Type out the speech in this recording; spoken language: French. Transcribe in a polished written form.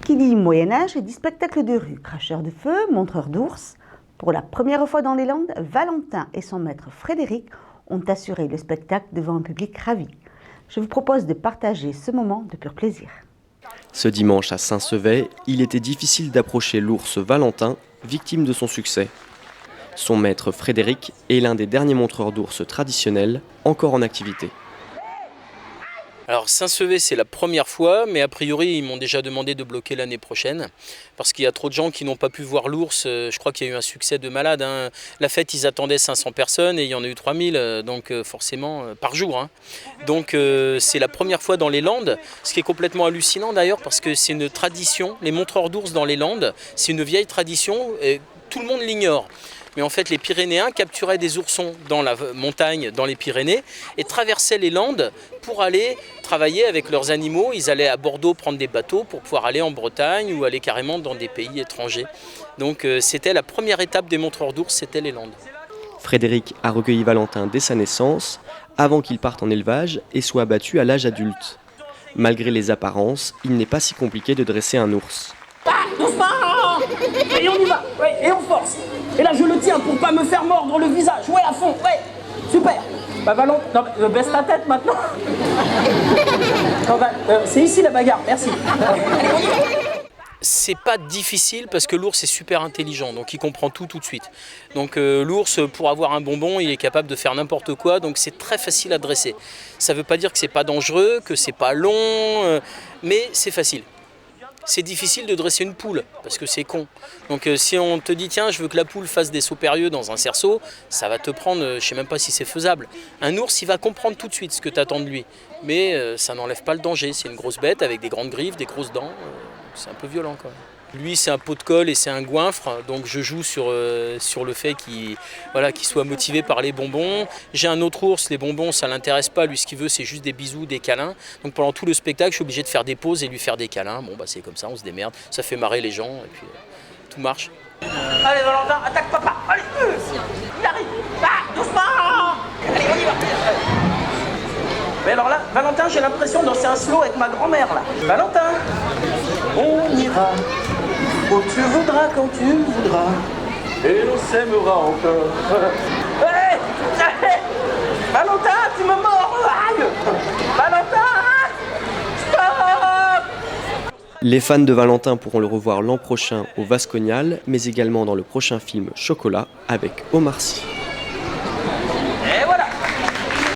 Qui dit Moyen-Âge dit spectacle de rue, cracheur de feu, montreur d'ours. Pour la première fois dans les Landes, Valentin et son maître Frédéric ont assuré le spectacle devant un public ravi. Je vous propose de partager ce moment de pur plaisir. Ce dimanche à Saint-Sever, il était difficile d'approcher l'ours Valentin, victime de son succès. Son maître Frédéric est l'un des derniers montreurs d'ours traditionnels encore en activité. Alors Saint-Sever, c'est la première fois, mais a priori ils m'ont déjà demandé de bloquer l'année prochaine parce qu'il y a trop de gens qui n'ont pas pu voir l'ours. Je crois qu'il y a eu un succès de malade, hein. La fête, ils attendaient 500 personnes et il y en a eu 3000, donc forcément par jour, hein. Donc c'est la première fois dans les Landes, ce qui est complètement hallucinant d'ailleurs parce que c'est une tradition. Les montreurs d'ours dans les Landes, c'est une vieille tradition et tout le monde l'ignore. Mais en fait, les Pyrénéens capturaient des oursons dans la montagne, dans les Pyrénées, et traversaient les Landes pour aller travailler avec leurs animaux. Ils allaient à Bordeaux prendre des bateaux pour pouvoir aller en Bretagne ou aller carrément dans des pays étrangers. Donc c'était la première étape des montreurs d'ours, c'était les Landes. Frédéric a recueilli Valentin dès sa naissance, avant qu'il parte en élevage et soit abattu à l'âge adulte. Malgré les apparences, il n'est pas si compliqué de dresser un ours. Doucement! Et on y va, ouais, et on force. Et là je le tiens pour pas me faire mordre le visage, ouais à fond, ouais, super. Bah Valon, non, baisse ta tête maintenant. C'est ici la bagarre, merci. C'est pas difficile parce que l'ours est super intelligent, donc il comprend tout de suite. Donc l'ours, pour avoir un bonbon, il est capable de faire n'importe quoi, donc c'est très facile à dresser. Ça veut pas dire que c'est pas dangereux, que c'est pas long, mais c'est facile. C'est difficile de dresser une poule, parce que c'est con. Donc si on te dit, tiens, je veux que la poule fasse des sauts périlleux dans un cerceau, ça va te prendre, je sais même pas si c'est faisable. Un ours, il va comprendre tout de suite ce que tu attends de lui. Mais ça n'enlève pas le danger. C'est une grosse bête avec des grandes griffes, des grosses dents. C'est un peu violent quand même. Lui, c'est un pot de colle et c'est un goinfre, donc je joue sur le fait qu'il soit motivé par les bonbons. J'ai un autre ours, les bonbons, ça ne l'intéresse pas. Lui, ce qu'il veut, c'est juste des bisous, des câlins. Donc pendant tout le spectacle, je suis obligé de faire des pauses et lui faire des câlins. Bon, bah c'est comme ça, on se démerde. Ça fait marrer les gens et puis tout marche. Allez Valentin, attaque papa, allez, il arrive, doucement. Allez, on y va. Mais alors là, Valentin, j'ai l'impression de danser un slow avec ma grand-mère là. Valentin, on ira où tu voudras, quand tu voudras, et l'on s'aimera encore. Hey, hey, Valentin, tu me mords, aïe. Valentin, stop. Les fans de Valentin pourront le revoir l'an prochain au Vascognal, mais également dans le prochain film Chocolat avec Omar Sy.